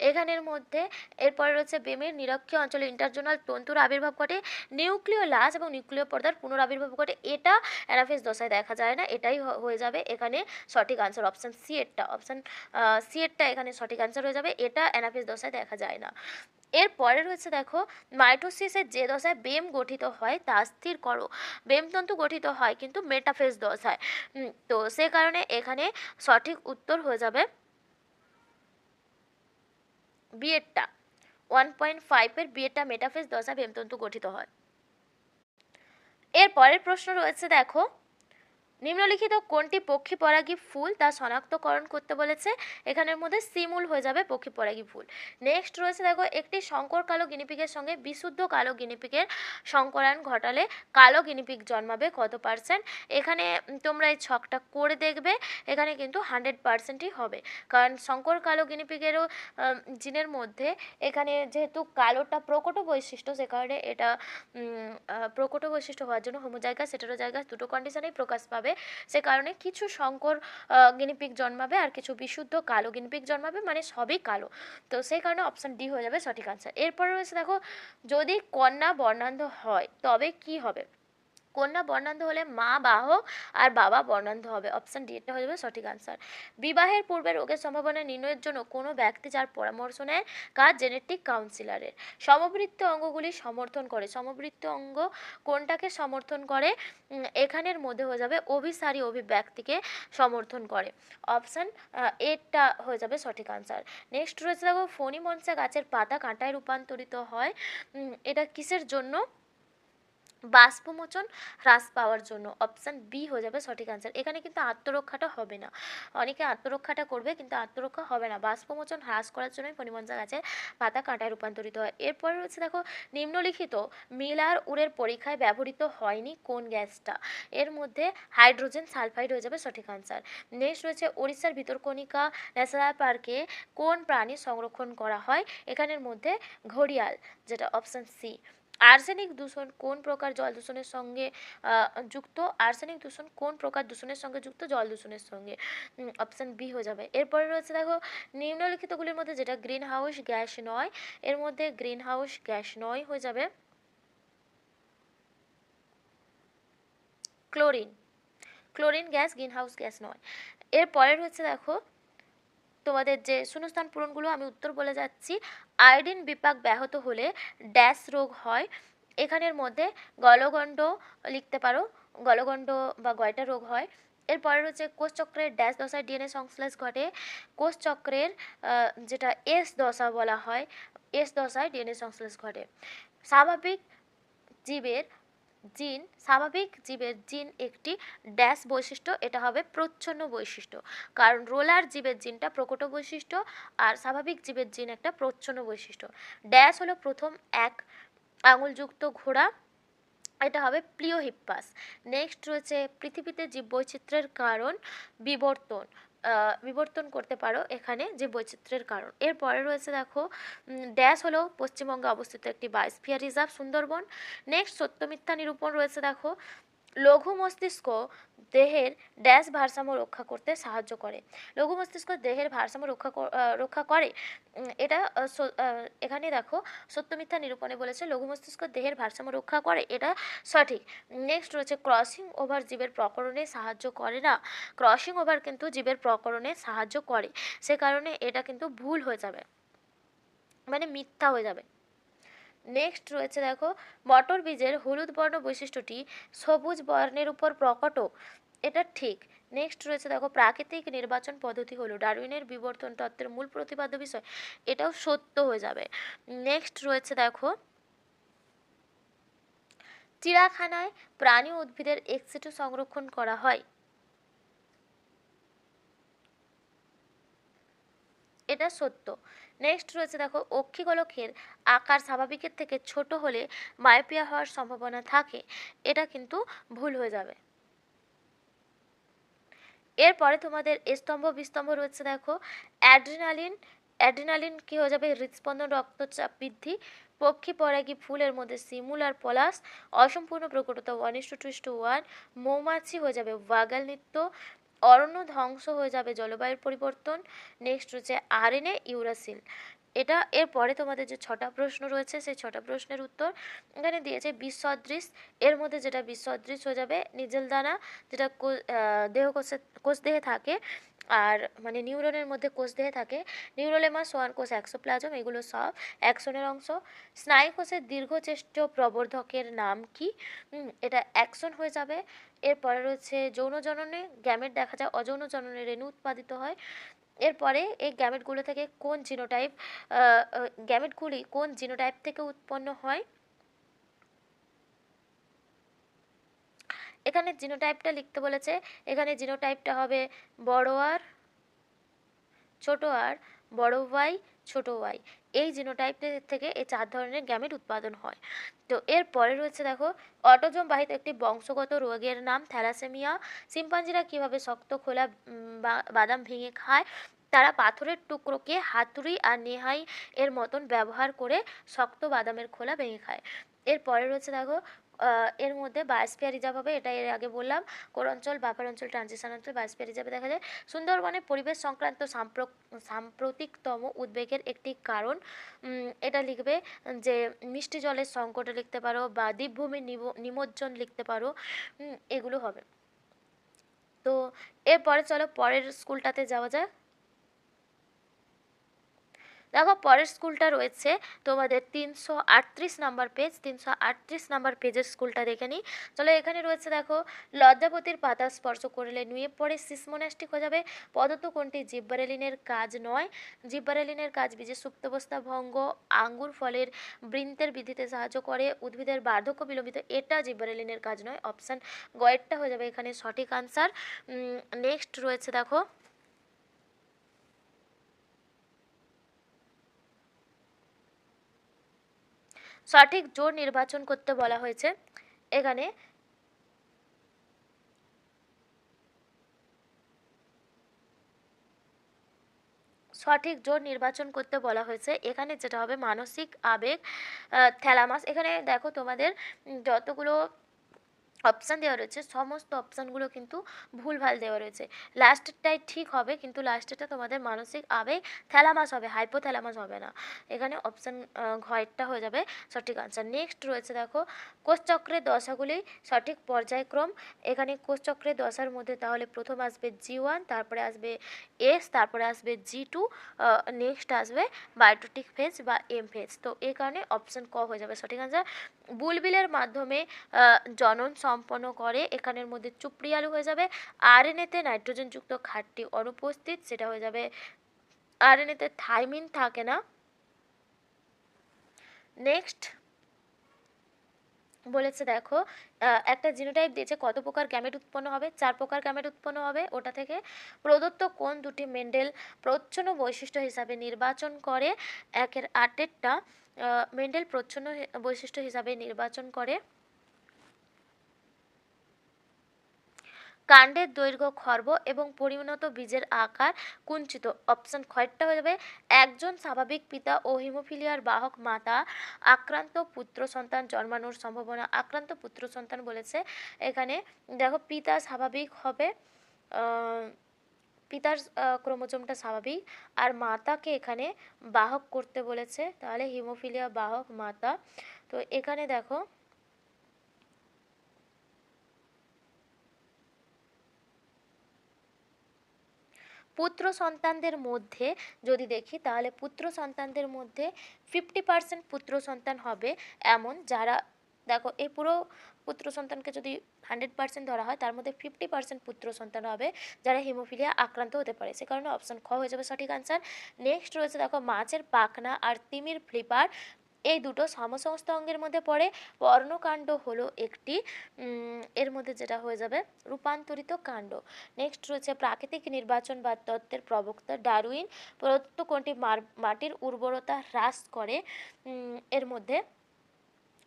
এখানের মধ্যে। এরপরে রয়েছে বেমের নিরক্ষীয় অঞ্চলে ইন্টারজোনাল তন্তুর আবির্ভাব ঘটে, নিউক্লিয় লাশ এবং নিউক্লিয় পর্দার পুনরাবির্ভাব ঘটে, এটা অ্যানাফেজ দশায় দেখা যায় না, এটাই হয়ে যাবে এখানে সঠিক আনসার অপশান সি এরটা এখানে সঠিক আনসার হয়ে যাবে, এটা অ্যানাফেজ দশায় দেখা যায় না। এরপরে রয়েছে দেখো মাইটোসিসের যে দশায় বেম গঠিত হয় তা স্থির করো। বেমতন্তু গঠিত হয় কিন্তু মেটাফেজ দশায়, তো সে কারণে এখানে সঠিক উত্তর হয়ে যাবে বিয়েরটা 1.5 এর বিয়েরটা মেটাফেজ দশা বেমতন্তু গঠিত হয়। এর পরের প্রশ্ন রয়েছে দেখো নিম্নলিখিত কোনটি পক্ষী পরাগী ফুল তা শনাক্তকরণ করতে বলেছে। এখানের মধ্যে সিমুল হয়ে যাবে পক্ষী পরাগী ফুল। নেক্সট রয়েছে দেখো একটি শঙ্কর কালো গিনিপিগের সঙ্গে বিশুদ্ধ কালো গিনিপিগের সংকরায়ন ঘটালে কালো গিনিপিগ জন্মাবে কত %? এখানে তোমরা এই ছকটা করে দেখবে, এখানে কিন্তু 100%ই হবে, কারণ শঙ্কর কালো গিনিপিগেরও জিনের মধ্যে এখানে যেহেতু কালোটা প্রকট বৈশিষ্ট্য, সে কারণে এটা প্রকট বৈশিষ্ট্য হওয়ার জন্য হোমোজাইগাস হেটেরোজাইগাস দুটো কন্ডিশনেই প্রকাশ পাবে, সে কারণে কিছু শঙ্কর গিনিপিগ জন্মাবে আর কিছু বিশুদ্ধ কালো গিনিপিগ জন্মাবে, মানে সবই কালো, তো সেই কারণে অপশান ডি হয়ে যাবে সঠিক আনসার। এরপরে রয়েছে দেখো যদি কন্যা বর্ণান্ধ হয় তবে কি হবে? কন্যা বর্ণান্ধ হলে মা বাহক আর বাবা বর্ণান্ধ হবে। অপশন ডি এটা হয়ে যাবে সঠিক আনসার। বিবাহের পূর্বে রোগের সম্ভাবনা নির্ণয়ের জন্য কোনো ব্যক্তি যার পরামর্শ নেয় কার জেনেটিক কাউন্সিলরের। সমবৃত্ত অঙ্গগুলি সমর্থন করে, সমবৃত্ত অঙ্গ কোনটাকে সমর্থন করে? এখানের মধ্যে হয়ে যাবে অভিসারী অভিব্যক্তিকে সমর্থন করে। অপশন এটা হয়ে যাবে সঠিক আনসার। নেক্সট রয়েছে দেখো ফণী মনসা গাছের পাতা কাঁটায় রূপান্তরিত হয়, এটা কিসের জন্য? বাষ্পমোচন হ্রাস পাওয়ার জন্য। অপশান বি হয়ে যাবে সঠিক আনসার। এখানে কিন্তু আত্মরক্ষাটা হবে না, অনেকে আত্মরক্ষাটা করবে কিন্তু আত্মরক্ষা হবে না, বাষ্পমোচন হ্রাস করার জন্যই ফণিমনসা গাছের পাতা কাঁটায় রূপান্তরিত হয়। এরপরে রয়েছে দেখো নিম্নলিখিত মিলার উরের পরীক্ষায় ব্যবহৃত হয়নি কোন গ্যাসটা? এর মধ্যে হাইড্রোজেন সালফাইড হয়ে যাবে সঠিক আনসার। নেক্সট রয়েছে ওড়িশার ভিতরকণিকা ন্যাশনাল পার্কে কোন প্রাণী সংরক্ষণ করা হয়? এখানের মধ্যে ঘড়িয়াল, যেটা অপশান সি। আর্সেনিক দূষণ কোন প্রকার জল দূষণের সঙ্গে যুক্ত? আর্সেনিক দূষণ কোন প্রকার দূষণের সঙ্গে যুক্ত? জল দূষণের সঙ্গে। অপশান বি হয়ে যাবে। এরপরে রয়েছে দেখো নিম্নলিখিতগুলির মধ্যে যেটা গ্রিন হাউস গ্যাস নয়, এর মধ্যে গ্রিন হাউস গ্যাস নয় হয়ে যাবে chlorine. Chlorine gas green house gas নয়। এরপরে রয়েছে দেখো তোমাদের যে শূন্যস্থান পূরণগুলো আমি উত্তর বলে যাচ্ছি। আয়োডিন বিপাক ব্যাহত হলে ড্যাশ রোগ হয়? এখানের মধ্যে গলগণ্ড লিখতে পারো, গলগণ্ড বা গয়টা রোগ হয়। এরপরে রয়েছে কোষচক্রের ড্যাশ দশায় ডিএনএ সংশ্লেষ ঘটে? কোষচক্রের যেটা এস দশা বলা হয়, এস দশায় ডিএনএ সংশ্লেষ ঘটে। স্বাভাবিক জীবের জিন, স্বাভাবিক জীবের জিন একটি ড্যাশ বৈশিষ্ট্য, এটা হবে প্রচ্ছন্ন বৈশিষ্ট্য, কারণ রোলার জীবের জিনটা প্রকট বৈশিষ্ট্য আর স্বাভাবিক জীবের জিন একটা প্রচ্ছন্ন বৈশিষ্ট্য। ড্যাশ হলো প্রথম এক আঙুলযুক্ত ঘোড়া, এটা হবে প্লিওহিপ্পাস। নেক্সট রয়েছে পৃথিবীতে জীববৈচিত্র্যের কারণ বিবর্তন, বিবর্তন করতে পারো এখানে যে বৈচিত্র্যের কারণ। এরপরে রয়েছে দেখো ড্যাশ হলো পশ্চিমবঙ্গে অবস্থিত একটি বায়োস্ফিয়ার রিজার্ভ সুন্দরবন। নেক্সট সত্য মিথ্যা নিরূপণ রয়েছে দেখো লঘু মস্তিষ্ক দেহের ড্যাশ ভারসাম্য রক্ষা করতে সাহায্য করে। লঘু মস্তিষ্ক দেহের ভারসাম্য রক্ষা করে, এটা এখানে দেখো সত্য মিথ্যা নিরূপণে বলেছে লঘু মস্তিষ্ক দেহের ভারসাম্য রক্ষা করে, এটা সঠিক। নেক্সট রয়েছে ক্রসিং ওভার জীবের প্রকরণে সাহায্য করে না। ক্রসিং ওভার কিন্তু জীবের প্রকরণে সাহায্য করে, সে কারণে এটা কিন্তু ভুল হয়ে যাবে, মানে মিথ্যা হয়ে যাবে। নেক্সট রয়েছে দেখো মটর বীজের হলুদ বর্ণ বৈশিষ্ট্যটি সবুজ বর্ণের উপর প্রকট, এটা ঠিক। নেক্সট রয়েছে দেখো প্রাকৃতিক নির্বাচন পদ্ধতি হলো ডারউইনের বিবর্তন তত্ত্বের মূল প্রতিপাদ্য বিষয়, এটাও সত্য হয়ে যাবে। নেক্সট রয়েছে দেখো চিড়িয়াখানায় প্রাণী উদ্ভিদের এক্সিটু সংরক্ষণ করা হয়, এটা সত্য। নেক্সট রয়েছে দেখো অক্ষিগোলকের আকার স্বাভাবিকের থেকে ছোট হলে মায়োপিয়া হওয়ার সম্ভাবনা থাকে, এটা কিন্তু ভুল হয়ে যাবে। এরপরে তোমাদের স্তম্ভ বিস্তম্ভ রয়েছে দেখো অ্যাড্রিনালিন, অ্যাড্রিনালিন কি হয়ে যাবে? হৃদস্পন্দন রক্তচাপ বৃদ্ধি, পক্ষী পরাগী ফুলের মধ্যে শিমুল আর পলাশ, অসম্পূর্ণ প্রকটতা 1:2:1, মৌমাছি হয়ে যাবে ওয়াগাল নৃত্য, অরণ্য ধ্বংস হয়ে যাবে জলবায়ুর পরিবর্তন। নেক্সট হচ্ছে আরএনএ ইউরাসিল। এটা এরপরে তোমাদের যে 6টা প্রশ্ন রয়েছে সেই 6টা প্রশ্নের উত্তর এখানে দিয়েছে বিসদৃশ, এর মধ্যে যেটা বিসদৃশ হয়ে যাবে নিজেল দানা, যেটা কোষ দেহে থাকে, আর মানে নিউরনের মধ্যে কোষ দেহে থাকে, নিউরোলেমা সোয়ান কোষ অ্যাক্সোপ্লাজম, এগুলো সব অ্যাক্সনের অংশ। স্নায়ু কোষের দীর্ঘচেষ্ট প্রবর্ধকের নাম কি? এটা অ্যাক্সন হয়ে যাবে। এরপরে রয়েছে যৌন জননে গ্যামেট দেখা যায়, অযৌন জননে রেণু উৎপাদিত হয়। এরপরে এই গ্যামেটগুলো থেকে কোন জিনোটাইপ, গ্যামেটগুলি কোন জিনোটাইপ থেকে উৎপন্ন হয়? এখানে জিনোটাইপটা লিখতে বলেছে, এখানে জিনোটাইপটা হবে বড় আর ছোট আর, বড় ওয়াই ছোট ওয়াই, এই জিনোটাইপ থেকে এই 4 ধরনের গ্যামেট উৎপাদন হয়। তো এরপরে রয়েছে দেখো অটোজোম বাহিত একটি বংশগত রোগের নাম থ্যালাসেমিয়া। শিম্পাঞ্জিরা কিভাবে শক্ত খোলা বাদাম ভেঙে খায়? তারা পাথরের টুকরোকে হাতুড়ি আর নেহাই এর মতন ব্যবহার করে শক্ত বাদামের খোলা ভেঙে খায়। এরপরে রয়েছে দেখো এর মধ্যে বায়োস্ফিয়ার রিজার্ভ হবে, এটা এর আগে বললাম। কোর অঞ্চল, বাফার অঞ্চল, ট্রানজিশন অঞ্চল, বায়োস্ফিয়ার রিজার্ভে দেখা যায়। সুন্দরবনে পরিবেশ সংক্রান্ত সাম্প্রতিকতম উদ্বেগের একটি কারণ, এটা লিখবে যে মিষ্টি জলের সংকটে লিখতে পারো, বা দ্বীপভূমির নিমজ্জন লিখতে পারো, এগুলো হবে। তো এরপরে চলো পরের স্কুলটাতে যাওয়া যাক। দেখো পরের স্কুলটা রয়েছে তোমাদের 338 নাম্বার পেজ, 338 নাম্বার পেজের স্কুলটা দেখে নিই। চলো এখানে রয়েছে দেখো, লজ্জাপতির পাতা স্পর্শ করলে নুয়ে পড়ে সিসমোনাস্টিক হয়ে যাবে। পদত কোনটি জিব্বারেলিনের কাজ নয়? জিব্বারেলিনের কাজ বীজের সুপ্তাবস্থা ভঙ্গ, আঙ্গুর ফলের বৃন্তের বৃদ্ধিতে সাহায্য করে, উদ্ভিদের বার্ধক্য বিলম্বিত, এটা জিব্বারেলিনের কাজ নয়। অপশান গয়েরটা হয়ে যাবে এখানে সঠিক আনসার। নেক্সট রয়েছে দেখো, সঠিক জোর নির্বাচন করতে বলা হয়েছে। এখানে সঠিক জোর নির্বাচন করতে বলা হয়েছে। এখানে যেটা হবে মানসিক আবেগ, থ্যালামাস। এখানে দেখো তোমাদের যতগুলো অপশান দেওয়া রয়েছে সমস্ত অপশানগুলো কিন্তু ভুলভাল দেওয়া রয়েছে। লাস্টেরটাই ঠিক হবে, কিন্তু লাস্টেরটা তোমাদের মানসিক আবেগ থ্যালামাস হবে, হাইপোথ্যালামাস হবে না। এখানে অপশান ঘয়েরটা হয়ে যাবে সঠিক আনসার। নেক্সট রয়েছে দেখো, কোষচক্রের দশাগুলি সঠিক পর্যায়ক্রম। এখানে কোষচক্রের দশার মধ্যে তাহলে প্রথম আসবে G1, তারপরে আসবে S, তারপরে আসবে G2, নেক্সট আসবে বায়োটিক ফেজ বা এম ফেজ। তো এই কারণে অপশান ক হয়ে যাবে সঠিক আনসার। বুলবিলের মাধ্যমে জনন সম্পন্ন করে, এখানের মধ্যে চুপড়ি আলু হয়ে যাবে। আরএনএতে নাইট্রোজেনযুক্ত খাঁটটি অনুপস্থিত, সেটা হয়ে যাবে, আরএনএতে থাইমিন থাকে না। নেক্সট বলেছে দেখো, একটা জিনোটাইপ দিয়েছে, কত প্রকার গ্যামেট উৎপন্ন হবে? 4 প্রকার গ্যামেট উৎপন্ন হবে। ওটা থেকে প্রদত্ত কোন দুটি মেন্ডেল প্রচ্ছন্ন বৈশিষ্ট্য হিসাবে নির্বাচন করে? 1/8টা মেন্ডেল প্রচ্ছন্ন বৈশিষ্ট্য হিসাবে নির্বাচন করে। কাণ্ডের দৈর্ঘ্য খর্ব এবং পরিণত বীজের আকার কুঞ্চিত। অপশন খয়েরটা হয়ে যাবে, একজন স্বাভাবিক পিতা ও হিমোফিলিয়ার বাহক মাতা আক্রান্ত পুত্র সন্তান জন্মানোর সম্ভাবনা। আক্রান্ত পুত্র সন্তান বলেছে, এখানে দেখো পিতা স্বাভাবিক হবে, পিতার ক্রোমোজোমটা স্বাভাবিক, আর মাতাকে এখানে বাহক করতে বলেছে, তাহলে হিমোফিলিয়া বাহক মাতা। তো এখানে দেখো পুত্র সন্তানদের মধ্যে যদি দেখি, তাহলে পুত্র সন্তানদের মধ্যে 50% পুত্র সন্তান হবে এমন যারা, দেখো এই পুরো পুত্র সন্তানকে যদি 100% ধরা হয়, তার মধ্যে 50% পুত্র সন্তান হবে যারা হিমোফিলিয়া আক্রান্ত হতে পারে। সে কারণে অপশন খ হয়ে যাবে সঠিক আনসার। নেক্সট রয়েছে দেখো, মাছের পাখনা আর তিমির ফ্লিপার এই দুটো সমসমস্ত অঙ্গের মধ্যে পড়ে। পর্ণকাণ্ড হলো একটি, এর মধ্যে যেটা হয়ে যাবে রূপান্তরিত কাণ্ড। নেক্সট রয়েছে প্রাকৃতিক নির্বাচনবাদ তত্ত্বের প্রবক্তা ডারউইন। প্রদত্ত কোনটি মাটির উর্বরতা হ্রাস করে? এর মধ্যে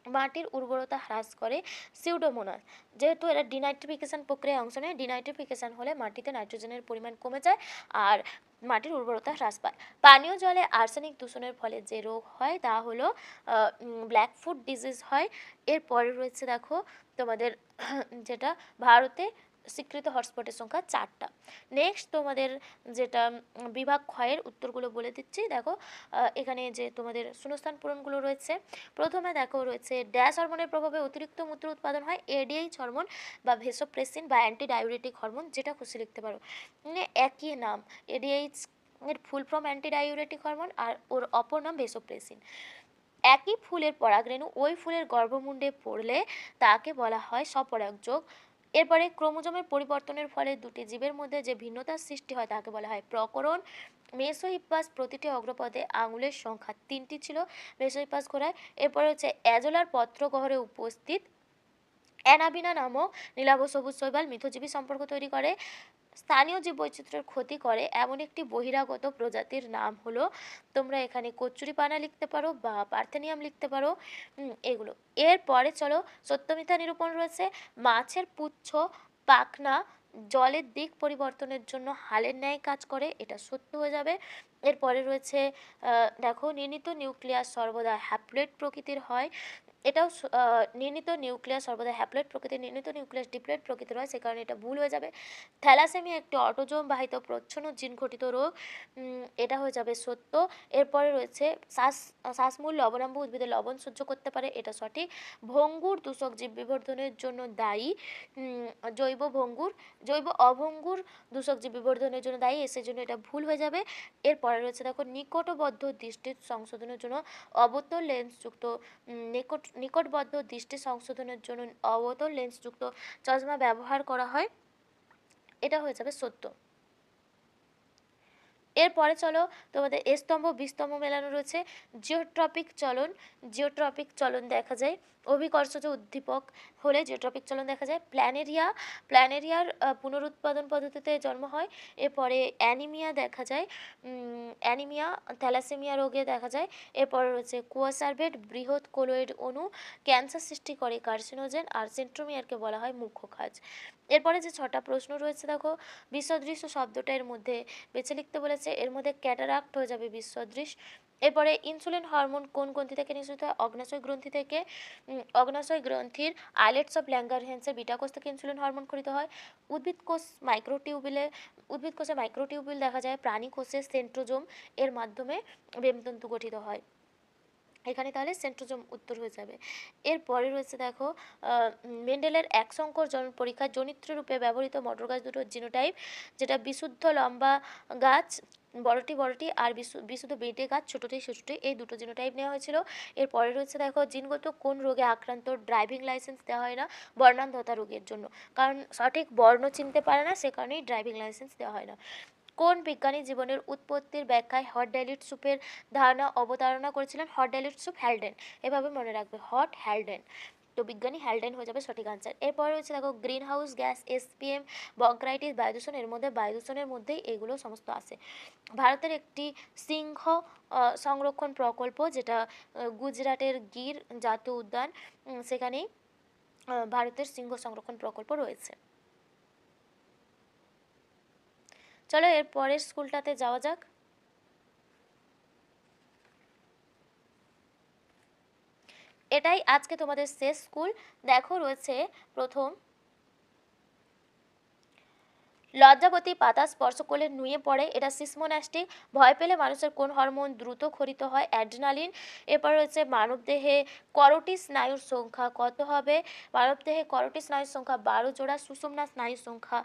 মাটির উর্বরতা হ্রাস করে সিউডোমোনাস। যেহেতু এরা ডিনাইট্রিফিকেশন প্রক্রিয়ায় অংশ নেয়, ডিনাইট্রিফিকেশন হলে মাটিতে নাইট্রোজেনের পরিমাণ কমে যায় আর মাটির উর্বরতা হ্রাস পায়। পানীয় জলে আর্সেনিক দূষণের ফলে যে রোগ হয় তা হলো ব্ল্যাক ফুট ডিজিজ হয়। এরপরে রয়েছে দেখো তোমাদের যেটা ভারতে স্বীকৃত হটস্পটের সংখ্যা 4টা। নেক্সট তোমাদের যেটা বিভাগ ক্ষয়ের উত্তরগুলো বলে দিচ্ছি। দেখো এখানে যে তোমাদের শূন্যস্থান পূরণগুলো রয়েছে, প্রথমে দেখো রয়েছে ড্যাশ হরমোনের প্রভাবে অতিরিক্ত মূত্র উৎপাদন হয়। এডিএইচ হরমোন বা ভেসোপ্রেসিন বা অ্যান্টি ডায়ুরেটিক হরমোন, যেটা খুশি লিখতে পারো। একই নাম, এডিএইচ এর full form anti diuretic hormone, আর ওর অপর নাম ভেসোপ্রেসিন। একই ফুলের পরাগরেণু ওই ফুলের গর্ভমুণ্ডে পড়লে তাকে বলা হয় স্বপরাগযোগ। এরপরে ক্রোমোজোমের পরিবর্তনের ফলে দুটি জীবের মধ্যে যে ভিন্নতার সৃষ্টি হয় তাকে বলা হয় প্রকরণ। মেসোহিপ্পাস প্রতিটি অগ্রপদে আঙুলের সংখ্যা 3টি ছিল মেসোহিপ্পাস ঘোড়ায়। এরপরে হচ্ছে অ্যাজোলার পত্রগহ্বরে উপস্থিত অ্যানাবিনা নামক নীলাভ সবুজ শৈবাল মিথজীবী সম্পর্ক তৈরি করে। স্থানীয় জীব বৈচিত্র্যের ক্ষতি করে এমন একটি বহিরাগত প্রজাতির নাম হলো, তোমরা এখানে কচুরিপানা লিখতে পারো বা পার্থেনিয়াম লিখতে পারো, এগুলো। এরপরে চলো সত্যমিথ্যা নিরূপণ রয়েছে। মাছের পুচ্ছ পাখনা জলের দিক পরিবর্তনের জন্য হালের ন্যায় কাজ করে, এটা সত্য হয়ে যাবে। এরপরে রয়েছে দেখো নির্ণীত নিউক্লিয়াস সর্বদা হ্যাপ্লয়েড প্রকৃতির হয়। এটাও নির্ণীত নিউক্লিয়াস সর্বদা হ্যাপ্লয়েড প্রকৃতির, নির্ণীত নিউক্লিয়াস ডিপ্লয়েড প্রকৃতির হয়, সে কারণে এটা ভুল হয়ে যাবে। থ্যালাসেমিয়া একটি অটোজোম বাহিত প্রচ্ছন্ন জিন ঘটিত রোগ, এটা হয়ে যাবে সত্য। এরপরে রয়েছে শ্বাসমূল লবণাম্ব উদ্ভিদের লবণ সহ্য করতে পারে, এটা সঠিক। ভঙ্গুর দূষক জীব বিবর্ধনের জন্য দায়ী, জৈব অভঙ্গুর দূষক জীব বিবর্ধনের জন্য দায়ী, এসের জন্য এটা ভুল হয়ে যাবে। এরপরে রয়েছে দেখো নিকটবদ্ধ দৃষ্টির সংশোধনের জন্য অবতল লেন্সযুক্ত নিকটবদ্ধ দৃষ্টি সংশোধনের জন্য অবতল লেন্সযুক্ত চশমা ব্যবহার করা হয়, এটা হয়ে যাবে সত্য। এরপরে চলো তোমাদের স্তম্ভ বিস্তম্ভ মেলানো রয়েছে। জিওট্রপিক চলন দেখা যায়, অভিকর্ষজ উদ্দীপক হলে জিওট্রপিক চলন দেখা যায়। প্ল্যানেরিয়ার পুনরুৎপাদন পদ্ধতিতে জন্ম হয়। এরপরে অ্যানিমিয়া দেখা যায়, অ্যানিমিয়া থ্যালাসেমিয়া রোগে দেখা যায়। এরপরে রয়েছে কোয়াসার্ভেট বৃহৎ কোলয়েড অণু ক্যান্সার সৃষ্টি করে কার্সিনোজেন, আর সেন্ট্রোমিয়ারকে বলা হয় মুখ্য কাজ। এরপরে যে 6টা প্রশ্ন রয়েছে দেখো, বিসদৃশ্য শব্দটা এর মধ্যে বেছে লিখতে বলেছে, এর মধ্যে ক্যাটারাক্ট হয়ে যাবে বিসদৃশ। এরপরে ইনসুলিন হরমোন কোন গ্রন্থি থেকে নিঃসৃত হয়? অগ্নাশয় গ্রন্থি থেকে। অগ্নাশয় গ্রন্থির আইলেটস অফ ল্যাঙ্গারহ্যান্সের বিটা কোষ থেকে ইনসুলিন হরমোন খরিত হয়। উদ্ভিদ কোষে মাইক্রোটিউবিল দেখা যায়। প্রাণী কোষে সেন্ট্রোজোম এর মাধ্যমে বেমতন্তু গঠিত হয়, এখানে তাহলে সেন্ট্রোজোম উত্তর হয়ে যাবে। এরপরে রয়েছে দেখো মেন্ডেলের এক সংকর জনন পরীক্ষার জনিত্র রূপে ব্যবহৃত মটর গাছ দুটোর জিনোটাইপ, যেটা বিশুদ্ধ লম্বা গাছ বড়টি আর বিশুদ্ধ বেটে গাছ ছোটটি, এই দুটো জিনোটাইপ নেওয়া হয়েছিল। এরপরে রয়েছে দেখো জিনগত কোন রোগে আক্রান্ত ড্রাইভিং লাইসেন্স দেওয়া হয় না? বর্ণান্ধতা রোগের জন্য, কারণ সঠিক বর্ণ চিনতে পারে না, সে কারণেই ড্রাইভিং লাইসেন্স দেওয়া হয় না। কোন বিজ্ঞানী জীবনের উৎপত্তির ব্যাখ্যায় হট ডাইলিট স্যুপের ধারণা অবতারণা করেছিলেন? হট ডাইলিট স্যুপ হ্যালডেন, এভাবে মনে রাখবে, হট হ্যালডেন। তো বিজ্ঞানী হ্যালডেন হয়ে যাবে সঠিক আনসার। এরপর রয়েছে দেখো গ্রিন হাউস গ্যাস, এসপিএম, বঙ্ক্রাইটিস, বায়ুদূষণ, এর মধ্যে বায়ুদূষণের মধ্যেই এগুলো সমস্ত আছে। ভারতের একটি সিংহ সংরক্ষণ প্রকল্প, যেটা গুজরাটের গির জাতীয় উদ্যান, সেখানেই ভারতের সিংহ সংরক্ষণ প্রকল্প রয়েছে। চলো এর পরের স্কুলটাতে যাওয়া যাক। এটাই আজকে তোমাদের শেষ স্কুল। দেখো রয়েছে প্রথম, লজ্জাবতী পাতা স্পর্শ করলে নুয়ে পড়ে, এটা সিসমোনাস্টিক। ভয় পেলে মানুষের কোন হরমোন দ্রুত ক্ষরিত হয়? অ্যাড্রিনালিন। এরপর রয়েছে মানবদেহে করোটি স্নায়ুর সংখ্যা কত হবে? মানবদেহে করোটি স্নায়ুর সংখ্যা 12 জোড়া, সুষুম্না স্নায়ুর সংখ্যা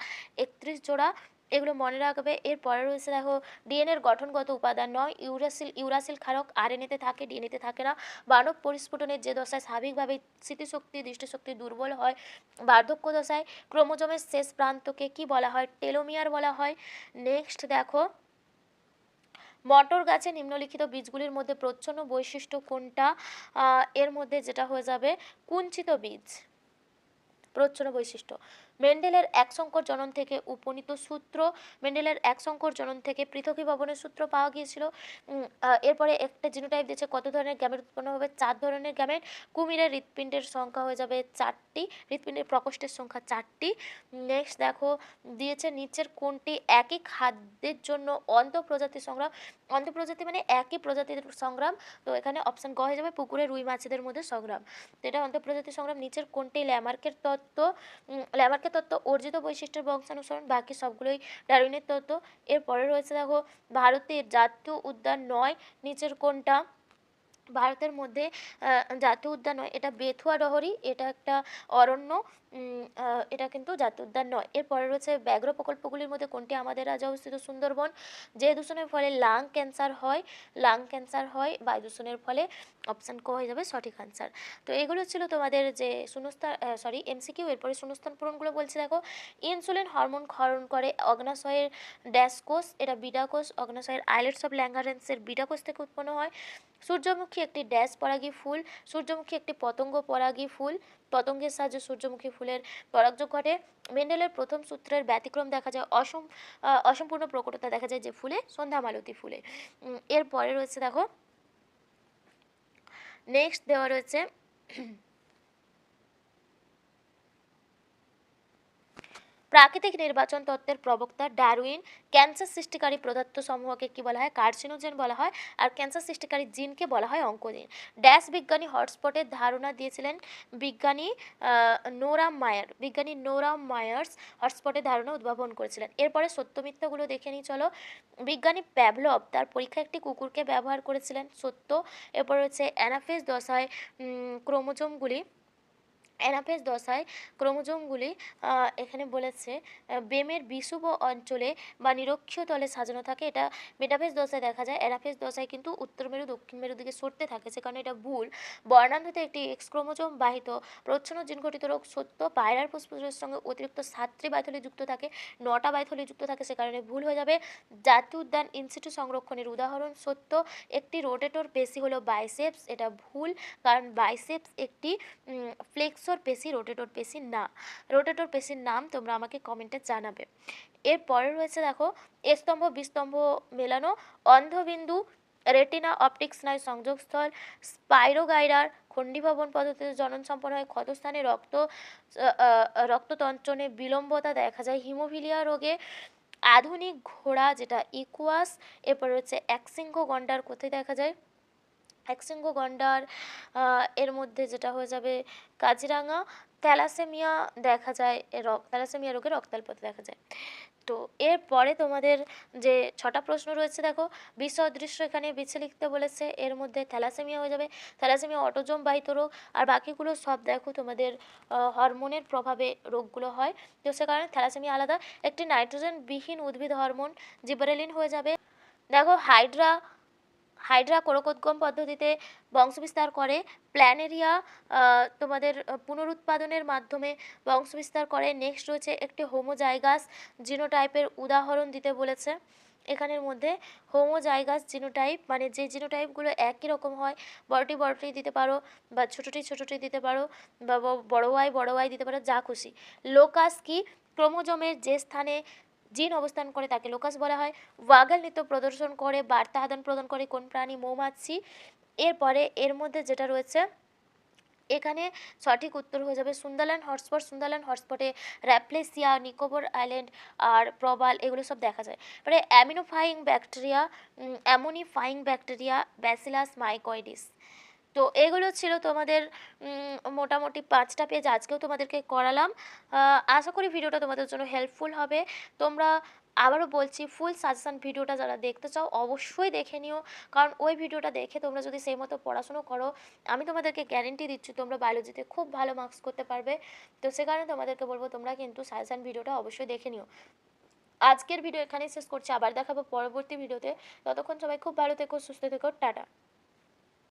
31 জোড়া, এগুলো মনে রাখবে। এরপরে রয়েছে দেখো ডিএনএর গঠনগত উপাদান নয়, ইউরাসিল ক্ষারক আরএনএতে থাকে, ডিএনএতে থাকে না। মানব পরিস্ফুটনের যে দশায় স্বাভাবিকভাবে স্মৃতিশক্তি দৃষ্টিশক্তি দুর্বল হয়, বার্ধক্য দশায় ক্রোমোজোমের শেষ প্রান্তকে কি বলা হয়? টেলোমিয়ার বলা হয়। নেক্সট দেখো, মটর গাছে নিম্নলিখিত বীজগুলির মধ্যে প্রচ্ছন্ন বৈশিষ্ট্য কোনটা? এর মধ্যে যেটা হয়ে যাবে কুঞ্চিত বীজ, প্রচ্ছন্ন বৈশিষ্ট্য। মেন্ডেলের এক সংকর জনন থেকে উপনীত সূত্র, মেন্ডেলের এক সংকর জনন থেকে পৃথকীভবনের সূত্র পাওয়া গিয়েছিল। এরপরে একটা জিনোটাইপ দিয়েছে, কত ধরনের গ্যামেট উৎপন্ন হবে? 4 ধরনের গ্যামেট। কুমিরের হৃৎপিণ্ডের সংখ্যা হয়ে যাবে 4টি, হৃৎপিণ্ডের প্রকোষ্ঠের সংখ্যা 4টি। নেক্সট দেখো দিয়েছে নিচের কোনটি একই খাদ্যের জন্য অন্তঃপ্রজাতি সংগ্রাম? অন্তঃপ্রজাতি মানে একই প্রজাতির সংগ্রাম, তো এখানে অপশন গ হয়ে যাবে পুকুরে রুই মাছেদের মধ্যে সংগ্রাম, তো এটা অন্তঃপ্রজাতি সংগ্রাম। নিচের কোনটি ল্যামার্কের তত্ত্ব? ল্যামার্কের তত্ত্ব অর্জিত বৈশিষ্ট্যের বংশানুসরণ, বাকি সবগুলোই ডারউইনের তত্ত্ব। এরপরে রয়েছে দেখো ভারতের জাতীয় উদ্যান নয়, নিচের কোনটা? ভারতের মধ্যে জাতীয় উদ্যান নয়, এটা বেথুয়া ডহরি, এটা একটা অরণ্য, এটা কিন্তু জাতীয় উদ্যান নয়। এরপরে রয়েছে ব্যাঘ্র প্রকল্পগুলির মধ্যে কোনটি আমাদের রাজ্যে অবস্থিত? সুন্দরবন। যে দূষণের ফলে লাং ক্যান্সার হয় বায়ু দূষণের ফলে, অপশান ক হয়ে যাবে সঠিক আনসার। তো এগুলো ছিল তোমাদের যে শূন্যস্থান এমসিকিউ। এরপরে শূন্যস্থান পূরণগুলো বলছে দেখো, ইনসুলিন হরমোন ক্ষরণ করে অগ্নাশয়ের ড্যাশ কোষ, এটা বিটা কোষ। অগ্নাশয়ের আইলেটস অফ ল্যাঙ্গারেন্সের বিটা কোষ থেকে উৎপন্ন হয়। সূর্যমুখী একটি ড্যাশ পরাগী ফুল, সূর্যমুখী একটি পতঙ্গ পরাগী ফুল, পতঙ্গের সাহায্যে সূর্যমুখী ফুলের পরাগযোগ ঘটে। মেন্ডেলের প্রথম সূত্রের ব্যতিক্রম দেখা যায়, অসম্পূর্ণ প্রকটতা দেখা যায় যে ফুলে? সন্ধ্যা মালতী ফুলে। এরপরে রয়েছে দেখো নেক্সট দেওয়া রয়েছে প্রাকৃতিক নির্বাচন তত্ত্বের প্রবক্তা ডারউইন। ক্যান্সার সৃষ্টিকারী পদার্থ সমূহকে কি বলা হয়? কার্সিনোজেন বলা হয়। আর ক্যান্সার সৃষ্টিকারী জিনকে বলা হয় অঙ্কোজিন। ড্যাশ বিজ্ঞানী হটস্পটের ধারণা দিয়েছিলেন? বিজ্ঞানী নোরা মায়ার্স হটস্পটের ধারণা উদ্ভাবন করেছিলেন। এরপরে সত্য মিথ্যাগুলো দেখে নিই চলো। বিজ্ঞানী প্যাভলভ তার পরীক্ষায় একটি কুকুরকে ব্যবহার করেছিলেন, সত্য। এরপর হচ্ছে অ্যানাফেজ দশায় ক্রোমোজোমগুলি অ্যানাফেজ দশায় ক্রোমোজোমগুলি এখানে বলেছে বেমের বিষুব অঞ্চলে বা নিরক্ষীয় তলে সাজানো থাকে। এটা মেটাফেজ দশায় দেখা যায়। অ্যানাফেজ দশায় কিন্তু উত্তর মেরু দক্ষিণ মেরুর দিকে সরতে থাকে, সে কারণে এটা ভুল। বর্ণান্ধতে একটি এক্স ক্রোমোজোম বাহিত প্রচ্ছন্ন জিনঘটিত রোগ, সত্য। পায়রার ফুসফুসের সঙ্গে অতিরিক্ত 7টি বাইথলি যুক্ত থাকে, 9টা বাইথলি যুক্ত থাকে, সে কারণে ভুল হয়ে যাবে। জাতীয় উদ্যান ইনসিটু সংরক্ষণের উদাহরণ, সত্য। একটি রোটেটর পেশি হলো বাইসেপস, এটা ভুল, কারণ বাইসেপস একটি ফ্লেক্সর পেশি, রোটেটর পেশি না। রোটেটর পেশির নাম তোমরা আমাকে কমেন্টে জানাবে। এরপরে রয়েছে দেখো স্তম্ভ বিস্তম্ভ মেলানো, অন্ধবিন্দু, রেটিনা, অপটিক স্নায়ু সংযোগস্থল, স্পাইরোগাইরার খণ্ডীভবন পদ্ধতিতে জনন সম্পন্ন হয়, ক্ষতস্থানে রক্ততঞ্চনে বিলম্বতা দেখা যায়, হিমোফিলিয়া রোগে। আধুনিক ঘোড়া যেটা ইকুয়াস। এরপর হচ্ছে একশৃঙ্গ গন্ডার কোথায় দেখা যায়? একশৃঙ্গ গন্ডার এর মধ্যে যেটা হয়ে যাবে কাজিরাঙা। থ্যালাসেমিয়া দেখা যায়, থ্যালাসেমিয়া রোগে রক্তাল্পতা দেখা যায়। তো এরপরে তোমাদের যে 6টা প্রশ্ন রয়েছে দেখো, বিশ্ব অদৃশ্য এখানে বিছে লিখতে বলেছে, এর মধ্যে থ্যালাসেমিয়া হয়ে যাবে। থ্যালাসেমিয়া অটোজোম বাহিত রোগ, আর বাকিগুলো সব দেখো তোমাদের হরমোনের প্রভাবে রোগগুলো হয়, তো সে কারণে থ্যালাসেমিয়া আলাদা। একটি নাইট্রোজেন বিহীন উদ্ভিদ হরমোন জিবারেলিন হয়ে যাবে। দেখো হাইড্রা কোরকোদ্গম পদ্ধতিতে বংশবিস্তার করে। প্ল্যানেরিয়া তোমাদের পুনরুৎপাদনের মাধ্যমে বংশবিস্তার করে। নেক্সট রয়েছে একটি হোমোজাইগাস জিনোটাইপের উদাহরণ দিতে বলেছে। এখানের মধ্যে হোমোজাইগাস জিনোটাইপ মানে যে জিনোটাইপগুলো একই রকম হয়, বড়টি দিতে পারো বা ছোটটি দিতে পারো বা বড় ওয়াই দিতে পারো, যা খুশি। লোকাস কি? ক্রোমোজোমের যে স্থানে জিন অবস্থান করে তাকে লোকাস বলা হয়। ওয়াগল নৃত্য প্রদর্শন করে, বার্তা আদান প্রদান করে কোন প্রাণী? মৌমাছি। এরপরে এর মধ্যে যেটা রয়েছে এখানে সঠিক উত্তর হয়ে যাবে সুন্দারল্যান্ড হটস্পট। সুন্দারল্যান্ড হটস্পটে র্যাপ্লেসিয়া, নিকোবর আইল্যান্ড আর প্রবাল এগুলো সব দেখা যায়। এবারে অ্যামোনিফাইং ব্যাকটেরিয়া ব্যাসিলাস মাইকয়েডিস। তো এগুলো ছিল তোমাদের মোটামুটি 5টা পেজ আজকেও তোমাদেরকে করালাম। আশা করি ভিডিওটা তোমাদের জন্য হেল্পফুল হবে। তোমরা আবারও বলছি, ফুল সাজেশন ভিডিওটা যারা দেখতে চাও অবশ্যই দেখে নিও, কারণ ওই ভিডিওটা দেখে তোমরা যদি সেই মতো পড়াশুনো করো, আমি তোমাদেরকে গ্যারেন্টি দিচ্ছি তোমরা বায়োলজিতে খুব ভালো মার্কস করতে পারবে। তো সে কারণে তোমাদেরকে বলবো তোমরা কিন্তু সাজেশন ভিডিওটা অবশ্যই দেখে নিও। আজকের ভিডিও এখানেই শেষ করছি, আবার দেখাবো পরবর্তী ভিডিওতে। ততক্ষণ সবাই খুব ভালো থেকো, সুস্থ থেকো, টাটা।